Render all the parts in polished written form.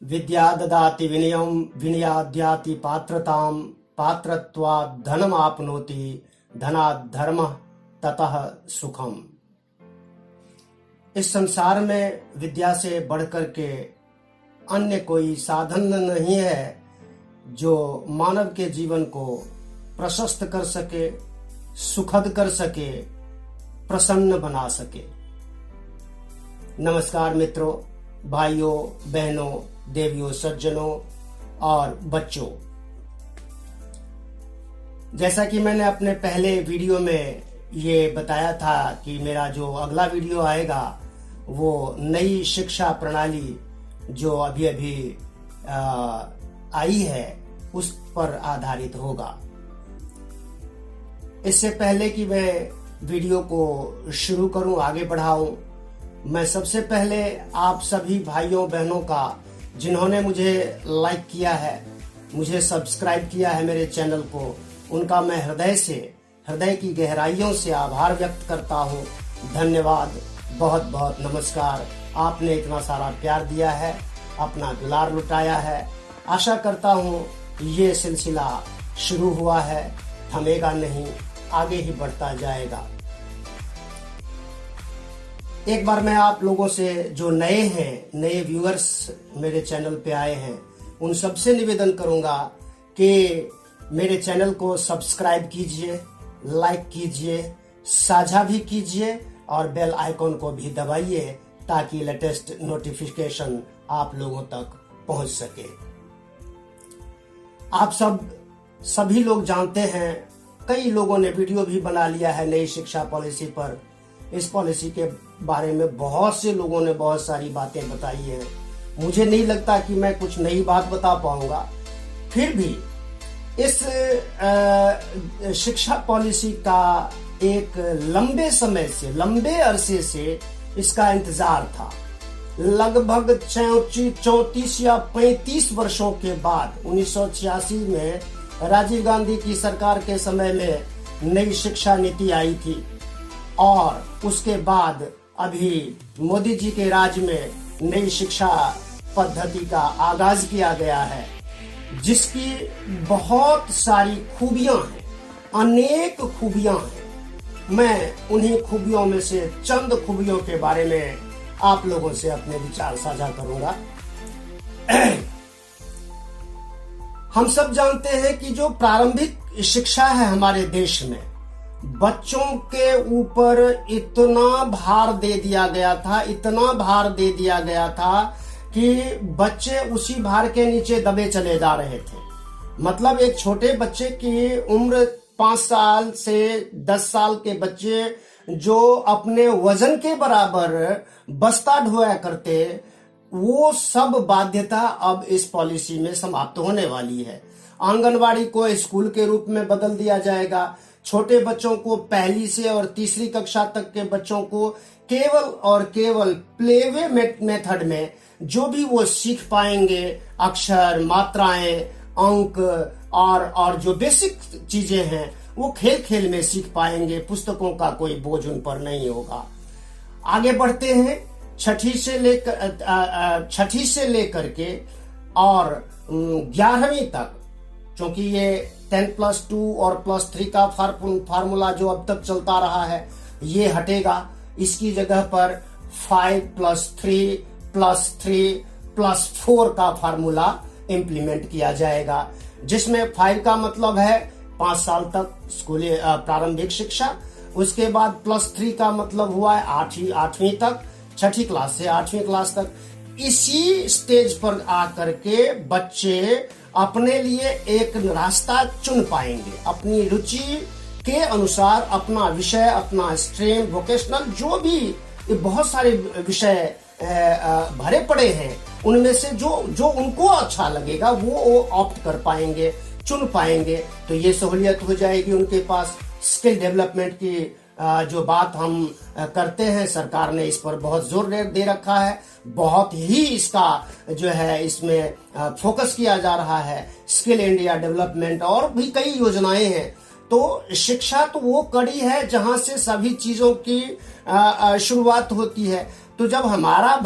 विद्या ददाति विनयम विनयाद्याति पात्रताम पात्रत्वात् धनम आपनोति धनात् धर्मः ततः सुखम। इस संसार में विद्या से बढ़कर के अन्य कोई साधन नहीं है जो मानव के जीवन को प्रशस्त कर सके, सुखद कर सके, प्रसन्न बना सके। नमस्कार मित्रों, भाइयों, बहनों, देवियों, सज्जनों और बच्चों। जैसा कि मैंने अपने पहले वीडियो में ये बताया था कि मेरा जो अगला वीडियो आएगा वो नई शिक्षा प्रणाली जो अभी अभी आई है उस पर आधारित होगा। इससे पहले कि मैं वीडियो को शुरू करूं, आगे बढ़ाऊं, मैं सबसे पहले आप सभी भाइयों बहनों का जिन्होंने मुझे लाइक किया है, मुझे सब्सक्राइब किया है मेरे चैनल को, उनका मैं हृदय की गहराइयों से आभार व्यक्त करता हूं। धन्यवाद, बहुत बहुत नमस्कार। आपने इतना सारा प्यार दिया है, अपना दुलार लुटाया है। आशा करता हूं ये सिलसिला शुरू हुआ है, थमेगा नहीं, आगे ही बढ़ता जाएगा। एक बार मैं आप लोगों से जो नए व्यूअर्स मेरे चैनल पे आए हैं उन सबसे निवेदन करूंगा कि मेरे चैनल को सब्सक्राइब कीजिए, लाइक कीजिए, साझा भी कीजिए और बेल आइकॉन को भी दबाइए ताकि लेटेस्ट नोटिफिकेशन आप लोगों तक पहुंच सके। आप सभी लोग जानते हैं, कई लोगों ने वीडियो भी बना लिया है नई शिक्षा पॉलिसी पर। इस पॉलिसी के बारे में बहुत से लोगों ने बहुत सारी बातें बताई हैं। मुझे नहीं लगता कि मैं कुछ नई बात बता पाऊंगा। फिर भी इस शिक्षा पॉलिसी का एक लंबे अरसे से इसका इंतजार था। लगभग 34 या 35 वर्षों के बाद 1986 में राजीव गांधी की सरकार के समय में नई शिक्षा नीति आई थी और उसके बाद अभी मोदी जी के राज में नई शिक्षा पद्धति का आगाज किया गया है, जिसकी बहुत सारी खूबियां हैं, अनेक खूबियां हैं। मैं उन्हीं खूबियों में से चंद खूबियों के बारे में आप लोगों से अपने विचार साझा करूंगा। हम सब जानते हैं कि जो प्रारंभिक शिक्षा है हमारे देश में, बच्चों के ऊपर इतना भार दे दिया गया था कि बच्चे उसी भार के नीचे दबे चले जा रहे थे। मतलब एक छोटे बच्चे की उम्र 5 साल से 10 साल के बच्चे जो अपने वजन के बराबर बस्ता ढोया करते, वो सब बाध्यता अब इस पॉलिसी में समाप्त होने वाली है। आंगनवाड़ी को स्कूल के रूप में बदल दिया जाएगा। छोटे बच्चों को पहली से और तीसरी कक्षा तक के बच्चों को केवल और केवल प्लेवे मेथड में जो भी वो सीख पाएंगे, अक्षर, मात्राएं, अंक और जो बेसिक चीजें हैं वो खेल में सीख पाएंगे। पुस्तकों का कोई बोझ उन पर नहीं होगा। आगे बढ़ते हैं, छठी से लेकर के और 11वीं तक, क्योंकि ये 10+2 और +3 का फार्मूला जो अब तक चलता रहा है ये हटेगा। इसकी जगह पर 5+3+3+4 का फार्मूला इम्प्लीमेंट किया जाएगा, जिसमें 5 का मतलब है 5 साल तक स्कूली प्रारंभिक शिक्षा। उसके बाद +3 का मतलब हुआ है 8वीं तक, 6ठी क्लास से 8वीं क्लास तक। इसी स्टेज पर आकर के बच्चे अपने लिए एक रास्ता चुन पाएंगे, अपनी रुचि के अनुसार अपना विषय, अपना स्ट्रीम, वोकेशनल, जो भी बहुत सारे विषय भरे पड़े हैं, उनमें से जो उनको अच्छा लगेगा वो ऑप्ट कर पाएंगे, चुन पाएंगे। तो ये सहूलियत हो जाएगी उनके पास। स्किल डेवलपमेंट की जो बात हम करते हैं, सरकार ने इस पर बहुत जोर दे रखा है। बहुत ही इसका जो है इसमें फोकस किया जा रहा है। स्किल इंडिया डेवलपमेंट और भी कई योजनाएं हैं। तो शिक्षा तो वो कड़ी है जहां से सभी चीजों की शुरुआत होती है। तो जब हमारे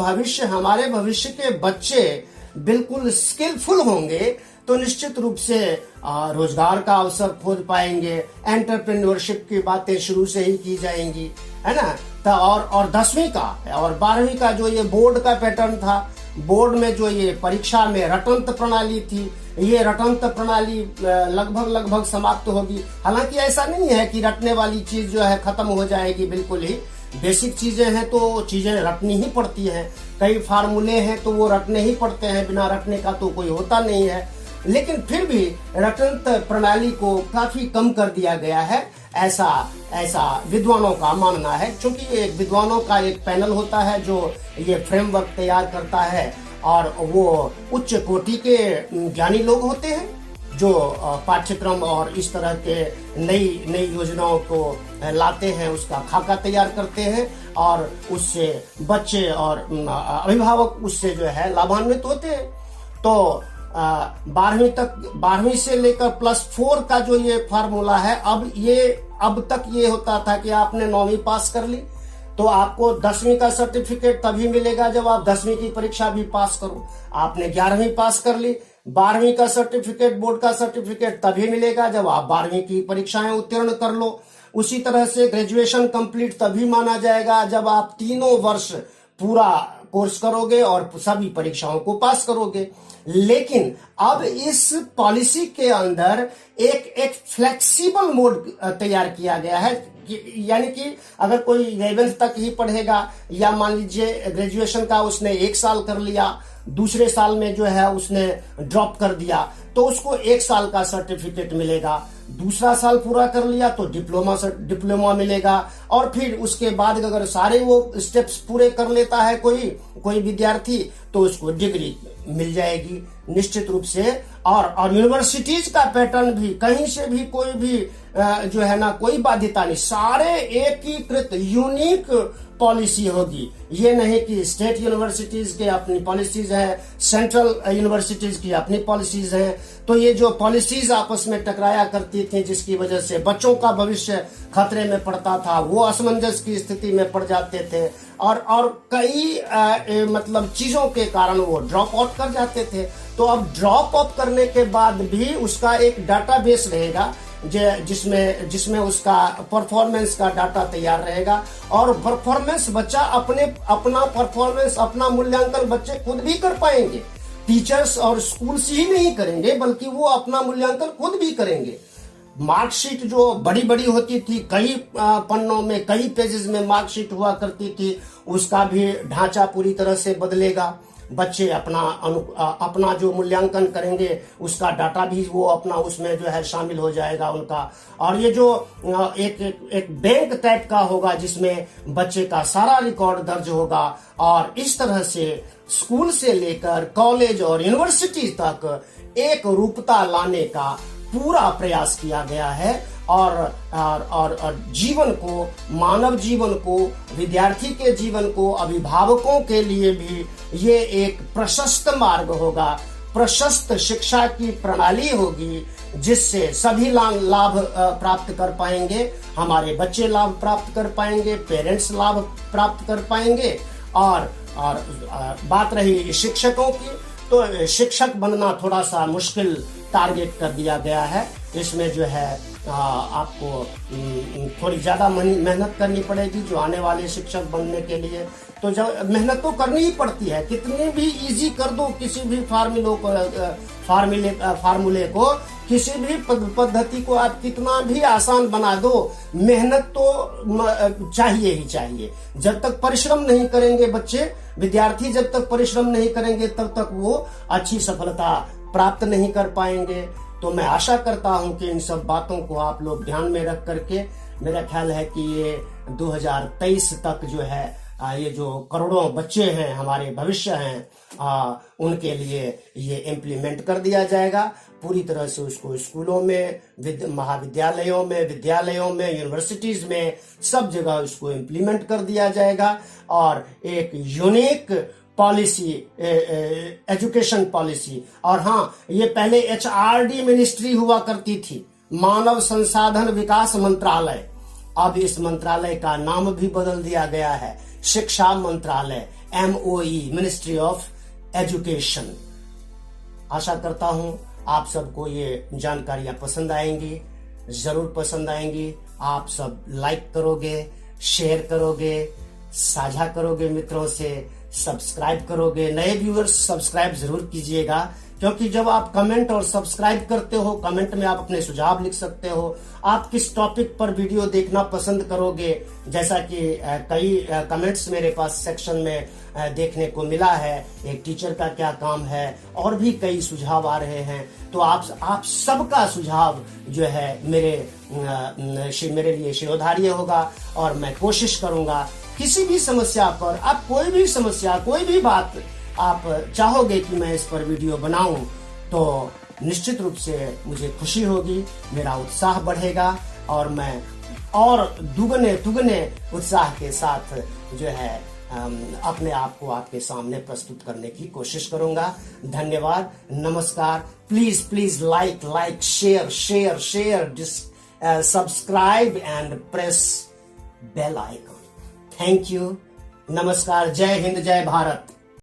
भविष्य के बच्चे बिल्कुल स्किलफुल होंगे तो निश्चित रूप से रोजगार का अवसर खोज पाएंगे। एंटरप्रेन्योरशिप की बातें शुरू से ही की जाएंगी, है ना। तो और 10वीं का और 12वीं का जो ये बोर्ड का पैटर्न था, बोर्ड में जो ये परीक्षा में रटंत प्रणाली थी, ये रटंत प्रणाली लगभग समाप्त होगी। हालांकि ऐसा नहीं है कि रटने वाली चीज जो है खत्म हो जाएगी, बिल्कुल ही बेसिक चीजें हैं तो चीजें रटनी ही पड़ती हैं। कई फार्मूले हैं तो वो रटने ही पड़ते हैं, बिना रटने का तो कोई होता नहीं है। लेकिन फिर भी रटंत प्रणाली को काफी कम कर दिया गया है, ऐसा विद्वानों का मानना है। क्योंकि एक विद्वानों का एक पैनल होता है जो ये फ्रेमवर्क तैयार करता है, और वो उच्च कोटि के ज्ञानी लोग होते हैं जो पाठ्यक्रम और इस तरह के नई योजनाओं को लाते हैं, उसका खाका तैयार करते हैं, और उससे बच्चे और अभिभावक उससे जो है लाभान्वित होते हैं। तो 12वीं से लेकर +4 का जो ये फार्मूला है, अब तक ये होता था कि आपने 9वीं पास कर ली तो आपको 10वीं का सर्टिफिकेट तभी मिलेगा जब आप 10वीं की परीक्षा भी पास करो। आपने 11वीं पास कर ली, 12वीं का सर्टिफिकेट, बोर्ड का सर्टिफिकेट तभी मिलेगा जब आप 12वीं की परीक्षाएं उत्तीर्ण कर लो। उसी तरह से ग्रेजुएशन कंप्लीट तभी माना जाएगा जब आप 3 वर्ष पूरा कोर्स करोगे और सभी परीक्षाओं को पास करोगे। लेकिन अब इस पॉलिसी के अंदर एक फ्लेक्सिबल मोड तैयार किया गया है, यानी कि अगर कोई 11th तक ही पढ़ेगा, या मान लीजिए ग्रेजुएशन का उसने 1 साल कर लिया, दूसरे साल में जो है उसने ड्रॉप कर दिया, तो उसको 1 साल का सर्टिफिकेट मिलेगा। दूसरा साल पूरा कर लिया तो डिप्लोमा मिलेगा, और फिर उसके बाद अगर सारे वो स्टेप्स पूरे कर लेता है कोई विद्यार्थी तो उसको डिग्री मिल जाएगी निश्चित रूप से। और यूनिवर्सिटीज का पैटर्न भी कहीं से भी कोई भी जो है ना कोई बाध्यता नहीं, सारे एकीकृत यूनिक पॉलिसी होगी। ये नहीं कि स्टेट यूनिवर्सिटीज के अपनी पॉलिसीज है, सेंट्रल यूनिवर्सिटीज की अपनी पॉलिसीज है। तो ये जो पॉलिसीज आपस में टकराया करती थी, जिसकी वजह से बच्चों का भविष्य खतरे में पड़ता था, वो असमंजस की स्थिति में पड़ जाते थे, और कई मतलब चीजों के कारण वो ड्रॉप आउट कर जाते थे। तो अब ड्रॉप आउट करने के बाद भी उसका एक डाटाबेस रहेगा जिसमें उसका परफॉर्मेंस का डाटा तैयार रहेगा, और परफॉर्मेंस बच्चा अपना परफॉर्मेंस, अपना मूल्यांकन बच्चे खुद भी कर पाएंगे। टीचर्स और स्कूल्स ही नहीं करेंगे, बल्कि वो अपना मूल्यांकन खुद भी करेंगे। मार्कशीट जो बड़ी होती थी, कई पन्नों में, कई पेजेस में मार्कशीट हुआ करती थी, उसका भी ढांचा पूरी तरह से बदलेगा। बच्चे अपना जो मूल्यांकन करेंगे उसका डाटा भी वो अपना उसमें जो है शामिल हो जाएगा उनका। और ये जो एक बैंक टाइप का होगा जिसमें बच्चे का सारा रिकॉर्ड दर्ज होगा, और इस तरह से स्कूल से लेकर कॉलेज और यूनिवर्सिटी तक एक रूपता लाने का पूरा प्रयास किया गया है। और जीवन को, मानव जीवन को, विद्यार्थी के जीवन को, अभिभावकों के लिए भी ये एक प्रशस्त मार्ग होगा, प्रशस्त शिक्षा की प्रणाली होगी, जिससे सभी लाभ प्राप्त कर पाएंगे। हमारे बच्चे लाभ प्राप्त कर पाएंगे, पेरेंट्स लाभ प्राप्त कर पाएंगे। और बात रही शिक्षकों की, तो शिक्षक बनना थोड़ा सा मुश्किल टारगेट कर दिया गया है। इसमें जो है आपको थोड़ी ज्यादा मेहनत करनी पड़ेगी जो आने वाले शिक्षक बनने के लिए। तो जब मेहनत तो करनी ही पड़ती है, कितनी भी इजी कर दो किसी भी फार्मूले को, किसी भी पद्धति को आप कितना भी आसान बना दो, मेहनत तो चाहिए ही चाहिए। जब तक परिश्रम नहीं करेंगे बच्चे, विद्यार्थी जब तक परिश्रम नहीं करेंगे, तब तक वो अच्छी सफलता प्राप्त नहीं कर पाएंगे। तो मैं आशा करता हूं कि इन सब बातों को आप लोग ध्यान में रख करके, मेरा ख्याल है कि ये 2023 तक जो है ये जो करोड़ों बच्चे हैं, हमारे भविष्य हैं, उनके लिए ये इम्प्लीमेंट कर दिया जाएगा पूरी तरह से। उसको स्कूलों में, महाविद्यालयों में, विद्यालयों में, यूनिवर्सिटीज में, सब जगह उसको इम्प्लीमेंट कर दिया जाएगा। और एक यूनिक पॉलिसी, एजुकेशन पॉलिसी। और हाँ, ये पहले HRD मिनिस्ट्री हुआ करती थी, मानव संसाधन विकास मंत्रालय। अब इस मंत्रालय का नाम भी बदल दिया गया है, शिक्षा मंत्रालय, MOE, मिनिस्ट्री ऑफ एजुकेशन। आशा करता हूं आप सबको ये जानकारियां पसंद आएंगी, जरूर पसंद आएंगी। आप सब लाइक करोगे, शेयर करोगे, साझा करोगे मित्रों से, सब्सक्राइब करोगे। नए व्यूअर्स सब्सक्राइब जरूर कीजिएगा, क्योंकि जब आप कमेंट और सब्सक्राइब करते हो, कमेंट में आप अपने सुझाव लिख सकते हो, आप किस टॉपिक पर वीडियो देखना पसंद करोगे। जैसा कि कई कमेंट्स मेरे पास सेक्शन में देखने को मिला है, एक टीचर का क्या काम है, और भी कई सुझाव आ रहे हैं। तो आप सबका सुझाव जो है मेरे लिए शिरोधार्य होगा, और मैं कोशिश करूंगा किसी भी समस्या पर, आप कोई भी समस्या, कोई भी बात आप चाहोगे कि मैं इस पर वीडियो बनाऊं, तो निश्चित रूप से मुझे खुशी होगी, मेरा उत्साह बढ़ेगा, और मैं और दुगने उत्साह के साथ जो है अपने आप को आपके सामने प्रस्तुत करने की कोशिश करूंगा। धन्यवाद, नमस्कार। Please like share subscribe and press bell icon. Thank you, नमस्कार, जय हिंद, जय भारत।